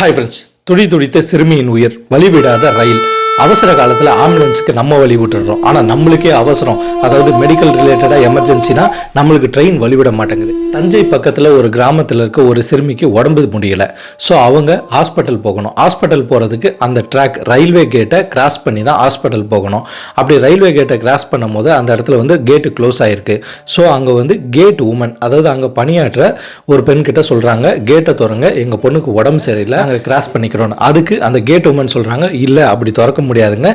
Hi friends, துடி துடித்த சிறுமியின் உயிர் வழிவிடாத ரயில். அவசர காலத்தில் ஆம்புலன்ஸுக்கு நம்ம வழி விட்டுடுறோம். ஆனால் நம்மளுக்கே அவசரம், அதாவது மெடிக்கல் ரிலேட்டடாக எமர்ஜென்சினா நம்மளுக்கு ட்ரெயின் வழிவிட மாட்டேங்குது. தஞ்சை பக்கத்தில் ஒரு கிராமத்தில் இருக்க ஒரு சிறுமிக்கு உடம்பு முடியலை. ஸோ அவங்க ஹாஸ்பிட்டல் போகணும். ஹாஸ்பிட்டல் போகிறதுக்கு அந்த ட்ராக் ரயில்வே கேட்டை கிராஸ் பண்ணி தான் ஹாஸ்பிட்டல் போகணும். அப்படி ரயில்வே கேட்டை கிராஸ் பண்ணும் போது அந்த இடத்துல கேட்டு க்ளோஸ் ஆகிருக்கு. ஸோ அங்கே கேட் உமன், அதாவது அங்கே பணியாற்ற ஒரு பெண் கிட்ட சொல்கிறாங்க, கேட்டை திறங்க, எங்கள் பொண்ணுக்கு உடம்பு சரியில்லை, அங்கே கிராஸ் பண்ணிக்கிறோன்னு. அதுக்கு அந்த கேட் உமன் சொல்கிறாங்க, இல்லை அப்படி திறக்க முடியாதுங்க,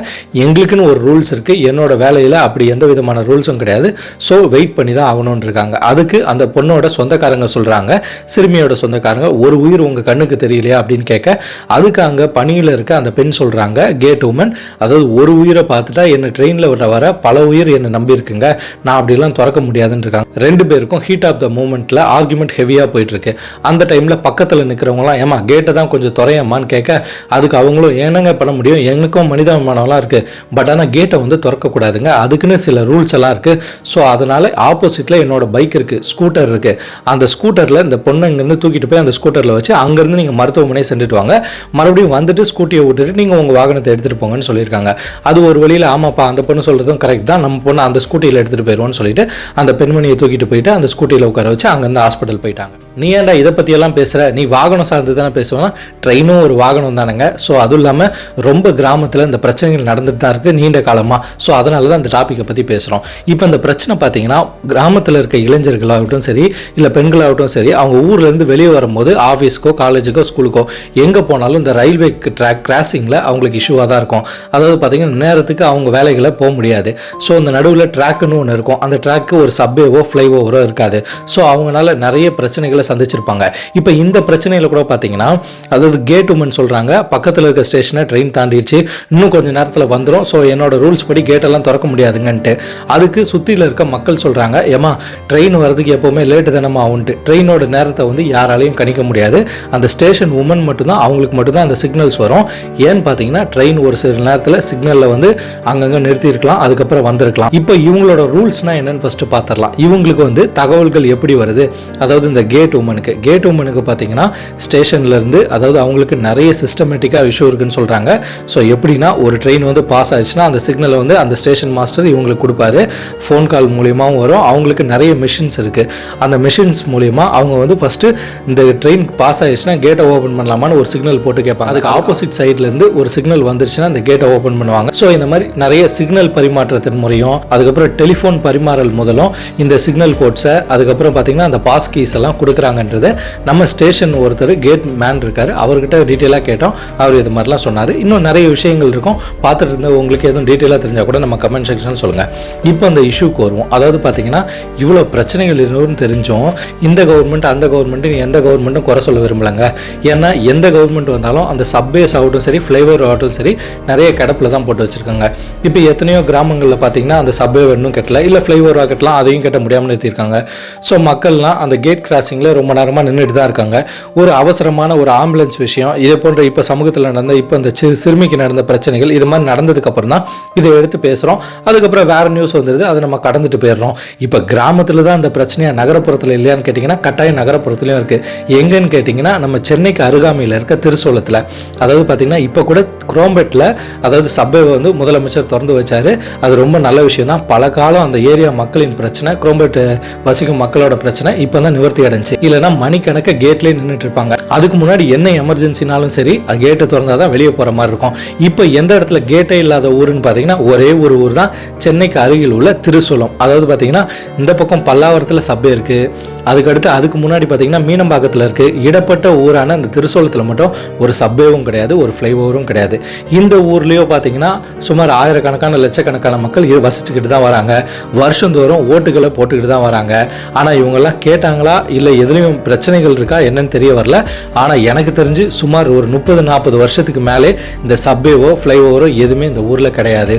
எங்களுக்குன்னு ஒரு ரூல்ஸ் இருக்குது, என்னோட வேலையில் அப்படி எந்த விதமான ரூல்ஸும் கிடையாது, ஸோ வெயிட் பண்ணி தான் ஆகணும்னு இருக்காங்க. அதுக்கு அந்த பொண்ணோட சொந்தக்காரங்க சொல்கிறாங்க, சிறுமியோட சொந்தக்காரங்க, ஒரு உயிர் உங்கள் கண்ணுக்கு தெரியலையா அப்படின்னு கேட்க, அதுக்கு அங்கே பணியில் இருக்க அந்த பெண் சொல்கிறாங்க, கேட் உமன், அதாவது ஒரு உயிரை பார்த்துட்டா என்ன ட்ரெயினில் வர பல உயிர் என்னை நம்பியிருக்குங்க, நான் அப்படிலாம் திறக்க முடியாதுன்னு இருக்காங்க. ரெண்டு பேருக்கும் ஹீட் ஆஃப் த மூமெண்ட்டில் ஆர்குமெண்ட் ஹெவியாக போயிட்டுருக்கு. அந்த டைமில் பக்கத்தில் நிற்கிறவங்களாம், ஏமா கேட்டை தான் கொஞ்சம் துறையம்மான்னு கேட்க, அதுக்கு அவங்களும் என்னங்க பண்ண முடியும், எனக்கும் மனிதாபிமானம்லாம் இருக்குது, பட் ஆனால் கேட்டை திறக்கக்கூடாதுங்க, அதுக்குன்னு சில ரூல்ஸ் எல்லாம் இருக்குது. ஸோ அதனால் ஆப்போசிட்டில் என்னோட பைக் இருக்குது, ஸ்கூட்டர் இருக்குது, அந்த ஸ்கூட்டரில் இந்த பொண்ணை இங்கேருந்து தூக்கிட்டு போய் அந்த ஸ்கூட்டரில் வச்சு அங்கேருந்து நீங்கள் மருத்துவமனையை சென்றுட்டு வாங்க, மறுபடியும் வந்துட்டு ஸ்கூட்டியை விட்டுட்டு நீங்கள் உங்கள் வாகனத்தை எடுத்துகிட்டு போங்கன்னு சொல்லியிருக்காங்க. அது ஒரு வழியில் ஆமாப்பா அந்த பொண்ணு சொல்கிறதும் கரெக்ட் தான், நம்ம பொண்ணு அந்த ஸ்கூட்டியில் எடுத்துகிட்டு போயிடுவோன்னு சொல்லிட்டு அந்த பெண்மணியை தூக்கிட்டு போயிட்டு அந்த ஸ்கூட்டியில் உட்கார வச்சு அங்கேருந்து ஹாஸ்பிட்டல் போயிட்டாங்க. நீ ஏன்டா இதை பற்றியெல்லாம் பேசுகிற, நீ வாகனம் சார்ந்து தானே பேசுவோம், ட்ரெயினும் ஒரு வாகனம் தானுங்க. ஸோ அதுவும் இல்லாமல் ரொம்ப கிராமத்தில் இந்த பிரச்சனைகள் நடந்துட்டு தான் இருக்குது நீண்ட காலமாக. ஸோ அதனால தான் இந்த டாப்பிக்கை பற்றி பேசுகிறோம். இப்போ இந்த பிரச்சனை பார்த்தீங்கன்னா கிராமத்தில் இருக்க இளைஞர்களாகட்டும் சரி, இல்லை பெண்களாகட்டும் சரி, அவங்க ஊர்லேருந்து வெளியே வரும்போது ஆஃபீஸ்க்கோ காலேஜுக்கோ ஸ்கூலுக்கோ எங்கே போனாலும் இந்த ரயில்வே ட்ராக் கிராசிங்கில் அவங்களுக்கு இஷ்யூவாக தான் இருக்கும். அதாவது பார்த்தீங்கன்னா நேரத்துக்கு அவங்க வேலைகளை போக முடியாது. ஸோ இந்த நடுவில் ட்ராக்குன்னு ஒன்று இருக்கும், அந்த ட்ராக்கு ஒரு சப்வேவோ ஃப்ளைஓவரோ இருக்காது. ஸோ அவங்களால நிறைய பிரச்சனைகளை சந்திச்சிருப்பாங்க. இப்போ இந்த பிரச்சனையில் கூட பார்த்தீங்கன்னா, அதாவது கேட் உமன் சொல்கிறாங்க, பக்கத்தில் இருக்க ஸ்டேஷனை ட்ரெயின் தாண்டிடுச்சு, இன்னும் கொஞ்சம் நேரத்தில் வந்துடும், ஸோ என்னோட ரூல்ஸ் படி கேட்டெல்லாம் திறக்க முடியாதுங்கன்ட்டு. அதுக்கு சுற்றியில் இருக்க மக்கள் சொல்கிறாங்க, ஏமா ட்ரெயின் வரதுக்கு எப்போவுமே லேட்டு தானமா ஆகுன்ட்டு, ட்ரெயினோட நேரத்தை யாராலையும் கணிக்க முடியாது, அந்த ஸ்டேஷன் உமன் மட்டும்தான், அவங்களுக்கு மட்டும்தான் அந்த சிக்னல்ஸ் வரும். ஏன்னு பார்த்தீங்கன்னா ட்ரெயின் ஒரு சில நேரத்தில் சிக்னலில் அங்கங்கே நிறுத்தியிருக்கலாம், அதுக்கப்புறம் வந்திருக்கலாம். இப்போ இவங்களோட ரூல்ஸ்னால் என்னென்னு ஃபஸ்ட்டு பார்த்துடலாம். இவங்களுக்கு தகவல்கள் எப்படி வருது, அதாவது இந்த கேட் உமனுக்கு பார்த்தீங்கன்னா ஸ்டேஷன்லேருந்து, அதாவது அவங்களுக்கு நிறைய சிஸ்டமேட்டிக்காக இஷ்யூ இருக்குன்னு சொல்கிறாங்க. ஸோ எப்படின்னா ஒரு ட்ரெயின் பாஸ் ஆயிடுச்சுன்னா அந்த சிக்னலை அந்த ஸ்டேஷன் மாஸ்டர் இவங்களுக்கு கொடுப்பாரு, ஃபோன் கால் மூலியமாகவும் வரும். அவங்களுக்கு நிறைய மிஷின்ஸ் இருக்குது, அந்த மிஷின்ஸ் மூலிமா அவங்க ஃபஸ்ட்டு இந்த ட்ரெயின் பாஸ் ஆயிடுச்சுன்னா கேட்டை ஓப்பன் பண்ணலாமான்னு ஒரு சிக்னல் போட்டு கேட்பாங்க. அதுக்கு ஆப்போசிட் சைட்லேருந்து ஒரு சிக்னல் வந்துருச்சுன்னா அந்த கேட்டை ஓப்பன் பண்ணுவாங்க. ஸோ இந்த மாதிரி நிறைய சிக்னல் பரிமாற்றத்தின் முறையும், அதுக்கப்புறம் டெலிஃபோன் பரிமாறல் முதலும் இந்த சிக்னல் கோட்ஸை, அதுக்கப்புறம் பார்த்தீங்கன்னா அந்த பாஸ் கீஸ் எல்லாம் கொடுக்குறாங்கன்றது நம்ம ஸ்டேஷன் ஒருத்தர் கேட் மேன் இருக்காரு, அவர்கிட்ட டீட்டெயிலாக கேட்டோம். அவர் இது மாதிரிலாம் சொன்னார். இன்னும் நிறைய விஷயங்கள் இருக்கும், பார்த்துட்டு இருந்த உங்களுக்கு எதுவும் டீட்டெயிலாக தெரிஞ்சால் கூட நம்ம கமெண்ட் செக்ஷன் சொல்லுங்கள். இப்போ அந்த இஷ்யூக்கு வருவோம். அதாவது பார்த்தீங்கன்னா இவ்வளோ பிரச்சனைகள் இருக்குன்னு தெரிஞ்சோம் இந்த கவர்மெண்ட் அந்த கவர்மெண்ட்டு எந்த கவர்மெண்ட்டும் குறை சொல்ல விரும்பலைங்க. ஏன்னா எந்த கவர்மெண்ட் வந்தாலும் அந்த சப்வேஸ் ஆகட்டும் சரி, ஃப்ளைஓவர் ஆகட்டும் சரி, நிறைய கிடப்பில் தான் போட்டு வச்சுருக்காங்க. இப்போ எத்தனையோ கிராமங்களில் பார்த்தீங்கன்னா அந்த சப்வே இன்னும் கட்டல, இல்லை ஃப்ளைஓவராக கட்டலாம், அதையும் கட்ட முடியாமல் நிறுத்தியிருக்காங்க. ஸோ மக்கள்லாம் அந்த கேட் கிராசிங்கில் ரொம்ப நேரமாக நின்றுட்டு தான் இருக்காங்க. ஒரு அவசரமான ஒரு ஆம்புலன்ஸ் விஷயம், இதே போன்ற இப்போ சமூகத்தில் நடந்த இப்போ இந்த சிறுமிக்கு நடந்த பிரச்சனைகள், இது மாதிரி நடந்ததுக்கப்புறம் தான் இதை எடுத்து பேசுகிறோம். அதுக்கப்புறம் வேறு நியூஸ் வந்துடுது, அதை நம்ம கடந்துட்டு போயிடுறோம். இப்போ கிராமத்தில் தான் அந்த பிரச்சனையாக நகரப்புறத்தில் இல்லையான்னு கேட்டிங்கன்னா கட்டாயம் நகரப்புறத்துலையும் இருக்குது. எங்கன்னு கேட்டிங்கன்னா நம்ம சென்னைக்கு அருகாமையில் இருக்க திருசோலத்தில், அதாவது பார்த்திங்கன்னா இப்போ கூட குரோம்பேட்டில், அதாவது சப்வே முதலமைச்சர் திறந்து வச்சார். அது ரொம்ப நல்ல விஷயம் தான். பல காலம் அந்த ஏரியா மக்களின் பிரச்சனை, குரோம்பேட்டு வசிக்கும் மக்களோட பிரச்சனை இப்போ தான் நிவர்த்தி அடைஞ்சு, இல்லைன்னா மணிக்கணக்க கேட்லேயே நின்றுட்டு இருப்பாங்க. அதுக்கு முன்னாடி என்ன எமர்ஜென்சினாலும் சரி கேட்டை திறந்தால் தான் வெளியே போகிற மாதிரி இருக்கும். இப்போ எந்த இடத்துல கேட்டே இல்லாத ஊருன்னு பார்த்தீங்கன்னா ஒரே ஒரு ஊர் தான், சென்னைக்கு அருகில் உள்ள திருசூலம். அதாவது பார்த்தீங்கன்னா இந்த பக்கம் பல்லாவரத்தில் சப்வே இருக்குது, அதுக்கடுத்து அதுக்கு முன்னாடி பார்த்தீங்கன்னா மீனம்பாக்கத்தில் இருக்குது. இடப்பட்ட ஊரான அந்த திருசூலத்தில் மட்டும் ஒரு சப்வேவும் கிடையாது, ஒரு ஃப்ளைஓவரும் கிடையாது. இந்த ஊர்லேயோ பார்த்தீங்கன்னா சுமார் ஆயிரக்கணக்கான லட்சக்கணக்கான மக்கள் வசிச்சுக்கிட்டு தான் வராங்க, வருஷந்தோறும் ஓட்டுகளை போட்டுக்கிட்டு தான் வராங்க. ஆனால் இவங்கெல்லாம் கேட்டாங்களா, இல்லை எதுலேயும் பிரச்சனைகள் இருக்கா என்னன்னு தெரிய வரல. ஆனால் எனக்கு தெரிஞ்சு சுமார் ஒரு 30-40 வருஷத்துக்கு மேலே இந்த சப்வேவோ ஃப்ளைஓவரோ எதுவுமே இந்த ஊரில் கிடையாது.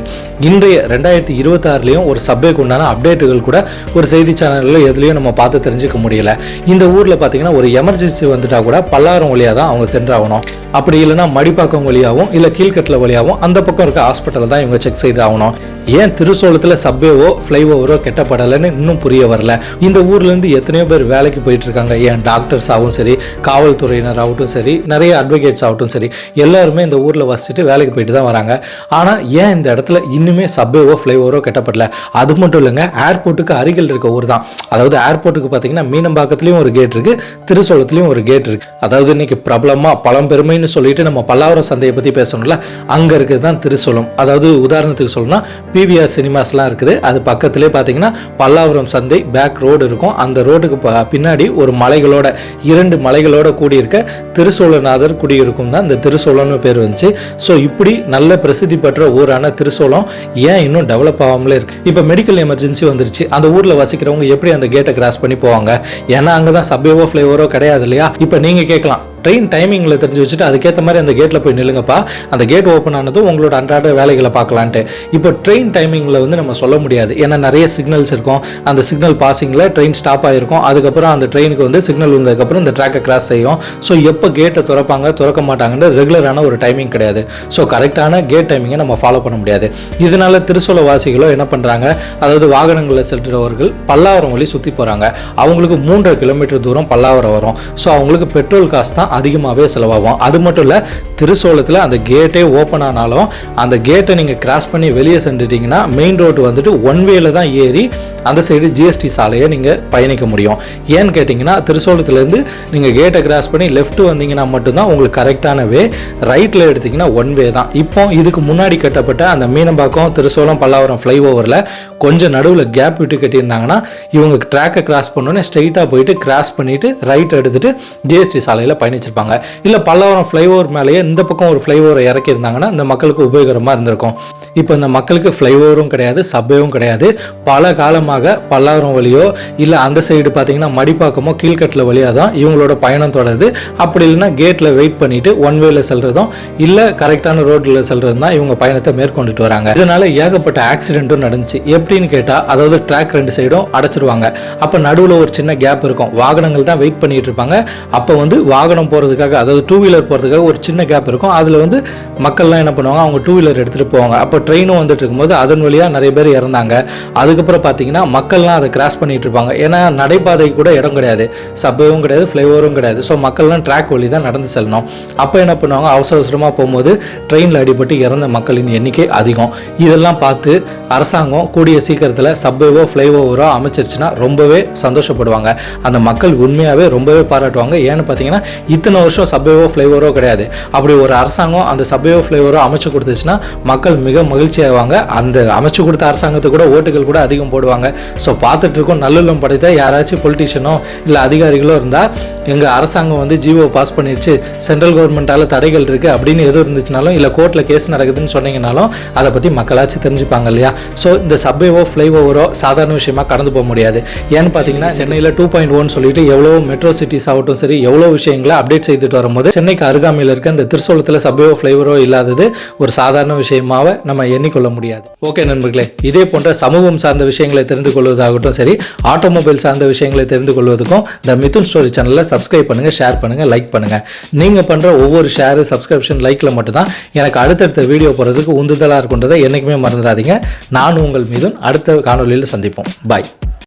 இன்றைய 2026லையும் ஒரு சப்வேக்கு உண்டான அப்டேட்டுகள் கூட ஒரு செய்தி சேனல்களோ எதுலேயும் நம்ம பார்த்து தெரிஞ்சுக்க முடியல. இந்த ஊரில் பார்த்தீங்கன்னா ஒரு எமர்ஜென்சி வந்துட்டால் கூட பல்லாவரம் வழியாக தான் அவங்க சென்றாகணும், அப்படி இல்லைன்னா மடிப்பாக்கம் வழியாகவும் இல்லை இல்லை கீழ்கட்டில் வழியாகவும் அந்த பக்கம் இருக்க ஹாஸ்பிட்டலில் தான் இவங்க செக் செய்து ஆகணும். ஏன் திருசோளத்தில் சப்வேவோ ஃப்ளைஓவரோ கெட்டப்படலைன்னு இன்னும் புரிய வரல. இந்த ஊர்லேருந்து எத்தனையோ பேர் வேலைக்கு போயிட்டு இருக்காங்க. ஏன் டாக்டர்ஸ் ஆகவும் சரி, காவல்துறையினர் ஆகட்டும் சரி, நிறைய அட்வொகேட்ஸ் ஆகட்டும் சரி, எல்லாருமே இந்த ஊரில் வசிச்சுட்டு வேலைக்கு போயிட்டு தான் வராங்க. ஆனால் ஏன் இந்த இடத்துல இன்னுமே சப்வேவோ ஃப்ளைஓவரோ கெட்டப்படல? அது மட்டும் இல்லைங்க, ஏர்போர்ட்டுக்கு அருகில் இருக்க ஊர் தான். அதாவது ஏர்போர்ட்டுக்கு பார்த்தீங்கன்னா மீனம்பாக்கத்துலேயும் ஒரு கேட் இருக்குது, திருசோளத்துலேயும் ஒரு கேட் இருக்குது. அதாவது இன்னைக்கு பிரபலமாக பழம்பெருமைன்னு சொல்லிட்டு நம்ம பல்லாவரம் சந்தையை பற்றி பேசணும்ல, அங்கே இருக்குது தான் திருசோளம். அதாவது உதாரணத்துக்கு சொல்லணும்னா பிவிஆர் சினிமாஸ்லாம் இருக்குது, அது பக்கத்துலேயே பார்த்தீங்கன்னா பல்லாவரம் சந்தை பேக் ரோடு இருக்கும். அந்த ரோடுக்கு பின்னாடி ஒரு மலைகளோட 2 மலைகளோட கூடியிருக்க திருசோழநாதர் குடியிருக்கும் தான் இந்த திருசோளம்னு பேர் வந்துச்சு. ஸோ இப்படி நல்ல பிரசித்தி பெற்ற ஊரான திருசோளம் ஏன் இன்னும் டெவலப் ஆகாமலே இருக்கு? இப்போ மெடிக்கல் எமர்ஜென்சி வந்துருச்சு, அந்த ஊரில் வசிக்கிறவங்க எப்படி அந்த கேட்டை கிராஸ் பண்ணி போவாங்க? ஏன்னா அங்கே தான் சப்வேவோ ஃப்ளைஓவரோ கிடையாது இல்லையா? இப்போ நீங்கள் கேட்கலாம், ட்ரெயின் டைமிங்கில் தெரிஞ்சு வச்சுட்டு அதுக்கேற்ற மாதிரி அந்த கேட்டில் போய் நில்லுங்கப்பா, அந்த கேட் ஓப்பன் ஆனதும் உங்களோட அன்றாட வேலைகளை பார்க்கலான்ட்டு. இப்போ ட்ரெயின் டைமிங்கில் வந்து நம்ம சொல்ல முடியாது, ஏன்னா நிறைய சிக்னல்ஸ் இருக்கும். அந்த சிக்னல் பாசிங்கில் ட்ரெயின் ஸ்டாப் ஆகிருக்கும். அதுக்கப்புறம் அந்த ட்ரெயினுக்கு வந்து சிக்னல் வந்ததுக்கப்புறம் இந்த ட்ராக்கை கிராஸ் செய்யும். ஸோ எப்போ கேட்டை திறப்பாங்க திறக்க மாட்டாங்கன்னு ரெகுலரான ஒரு டைமிங் கிடையாது. ஸோ கரெக்டான கேட் டைமிங்கை நம்ம ஃபாலோ பண்ண முடியாது. இதனால திருசோள வாசிகளோ என்ன பண்ணுறாங்க, அதாவது வாகனங்களில் செல்றவர்கள் பல்லாவரம் வழி சுற்றி போகிறாங்க. அவங்களுக்கு 3.5 கிலோமீட்டர் தூரம் பல்லாவரம் வரும். ஸோ அவங்களுக்கு பெட்ரோல் காசு தான் அதிகமாகவே செலவாகும். அது மட்டும் இல்லை, திருசோளத்தில் அந்த கேட்டே ஓப்பன் ஆனாலும் அந்த கேட்டை நீங்கள் கிராஸ் பண்ணி வெளியே சென்றுட்டீங்கன்னா மெயின் ரோடு வந்துட்டு ஒன் வேல தான் ஏறி அந்த சைடு ஜிஎஸ்டி சாலையை நீங்கள் பயணிக்க முடியும். ஏன்னு கேட்டிங்கன்னா திருசோளத்துலேருந்து நீங்கள் கேட்டை கிராஸ் பண்ணி லெஃப்ட் வந்தீங்கன்னா மட்டும்தான் உங்களுக்கு கரெக்டான வே. ரைட்டில் எடுத்திங்கன்னா ஒன் வே தான். இப்போ இதுக்கு முன்னாடி கட்டப்பட்ட அந்த மீனம்பாக்கம் திருசோளம் பல்லாவரம் ஃப்ளைஓவரில் கொஞ்சம் நடுவில் கேப் விட்டு கட்டியிருந்தாங்கன்னா இவங்க ட்ராக்கை கிராஸ் பண்ணோன்னே ஸ்ட்ரைட்டாக போயிட்டு கிராஸ் பண்ணிவிட்டு ரைட் எடுத்துகிட்டு ஜிஎஸ்டி சாலையில் பயணிச்சிருப்பாங்க. இல்லை பல்லாவரம் ஃப்ளைஓவர் மேலேயே இந்த பக்கம் ஒரு ஃப்ளைஓவரை இறக்கியிருந்தாங்கன்னா இந்த மக்களுக்கு உபயோகரமாக இருந்திருக்கும். இப்போ இந்த மக்களுக்கு ஃப்ளைஓவரும் கிடையாது, சப்வேவும் கிடையாது. பல காலமாக பல்லாவரம் வழியோ இல்லை அந்த சைடு பார்த்தீங்கன்னா மடிப்பாக்கமோ கீழ்கட்டில் வழியாக தான் இவங்களோட பயணம் தொடருது. அப்படி இல்லைன்னா கேட்டில் வெயிட் பண்ணிட்டு ஒன் வேல செல்றதும் இல்லை கரெக்டான ரோட்டில் செல்றதும் தான் இவங்க பயணத்தை மேற்கொண்டுட்டு வராங்க. இதனால ஏகப்பட்ட ஆக்சிடென்ட்டும் நடந்துச்சு. எப்படின்னு கேட்டால், அதாவது ட்ராக் 2 சைடும் அடைச்சிருவாங்க. அப்போ நடுவில் ஒரு சின்ன கேப் இருக்கும், வாகனங்கள் தான் வெயிட் பண்ணிட்டு இருப்பாங்க. அப்போ வந்து வாகனம் போகிறதுக்காக, அதாவது 2 வீலர் போகிறதுக்காக ஒரு சின்ன கேப் இருக்கும். அதில் வந்து மக்கள்லாம் என்ன பண்ணுவாங்க, அவங்க 2 வீலர் எடுத்துகிட்டு போவாங்க. அப்போ ட்ரெயினும் வந்துட்டு இருக்கும்போது அதன் வழியாக நிறைய பேர் இறந்தாங்க. அதுக்கப்புறம் பார்த்தீங்கன்னா மக்கள்லாம் அதை கிராஸ் பண்ணிட்டு இருப்பாங்க. ஏன்னா நடைபாதை கூட இடம் கிடையாது, சப்வேவும் கிடையாது, ஃப்ளைஓவரும் கிடையாது. ஸோ மக்கள்லாம் ட்ராக் வழி தான் நடந்து செல்லணும். அப்போ என்ன பண்ணுவாங்க, அவசரமாக போகும்போது ட்ரெயினில் அடிபட்டு இறந்த மக்களின் எண்ணிக்கை அதிகம். இதெல்லாம் பார்த்து அரசாங்கம் கூடிய சீக்கிரத்தில் சப்வேவோ ஃப்ளைஓவரோ அமைச்சிருச்சுன்னா ரொம்பவே சந்தோஷப்படுவாங்க. அந்த மக்கள் உண்மையாகவே ரொம்பவே பாராட்டுவாங்க. ஏன்னு பார்த்தீங்கன்னா இத்தனை வருஷம் சப்வேவோ ஃப்ளைஓவரோ கிடையாது. அப்படி ஒரு அரசாங்கம் அந்த சப்வேவோ ஃப்ளைஓவரோ அமைச்சு கொடுத்துச்சுன்னா மக்கள் மிக மகிழ்ச்சி ஆவாங்க. அந்த அமைச்சு கொடுத்த அரசாங்கத்துக்கு கூட ஓட்டுகள் கூட அதிகம் போடுவாங்க. ஸோ பார்த்துட்டு இருக்கோம், நல்லுள்ளம் படைத்த யாராச்சும் பொலிட்டிஷியனோ இல்லை அதிகாரிகளோ இருந்தால் எங்கள் அரசாங்கம் வந்து ஜிஓ பாஸ் பண்ணிடுச்சு, சென்ட்ரல் கவர்மெண்ட்டால் தடைகள் இருக்குது அப்படின்னு எதுவும் இருந்துச்சுனாலும், இல்லை கோர்ட்டில் கேஸ் நடக்குதுன்னு சொன்னீங்கனாலும் அதை பற்றி மக்களாச்சும் தெரிஞ்சுப்பாங்க இல்லையா? ஸோ இந்த சப்வேவோ ஃப்ளைஓவரோ சாதாரண விஷயமா கடந்து போக முடியாது. ஏன்னு பார்த்தீங்கன்னா சென்னையில் 2.1 சொல்லிட்டு எவ்வளோ மெட்ரோ சிட்டிஸ் ஆகட்டும் சரி, எவ்வளோ விஷயங்களை அப்டேட் செய்துட்டு வரும்போது சென்னைக்கு அருகாமையில் இருக்க இந்த திருசோளத்தில் சப்வேவோ ஃப்ளைஓவரோ இல்லாதது ஒரு சாதாரண விஷயமாவை நம்ம எண்ணிக்கொள்ள முடியாது. ஓகே நண்பர்களே, இதே போன்ற சமூகம் சார்ந்த விஷயங்களை தெரிந்து கொள்வதாகட்டும் சரி, ஆட்டோமொபைல் சார்ந்த விஷயங்களை தெரிந்து கொள்வதற்கும் த மிதுன் ஸ்டோரி சேனலை சப்ஸ்கிரைப் பண்ணுங்க, ஷேர் பண்ணுங்க, லைக் பண்ணுங்க. நீங்க பண்ற ஒவ்வொரு ஷேர், சப்ஸ்கிரிப்ஷன், லைக்ல மட்டும்தான் எனக்கு அடுத்தடுத்த வீடியோ போறதுக்கு உந்துதலா இருக்குன்றதை என்னைக்குமே மறந்துடாதீங்க. நான் உங்கள் மிதுன். அடுத்த காணொலியில் சந்திப்போம். பாய்.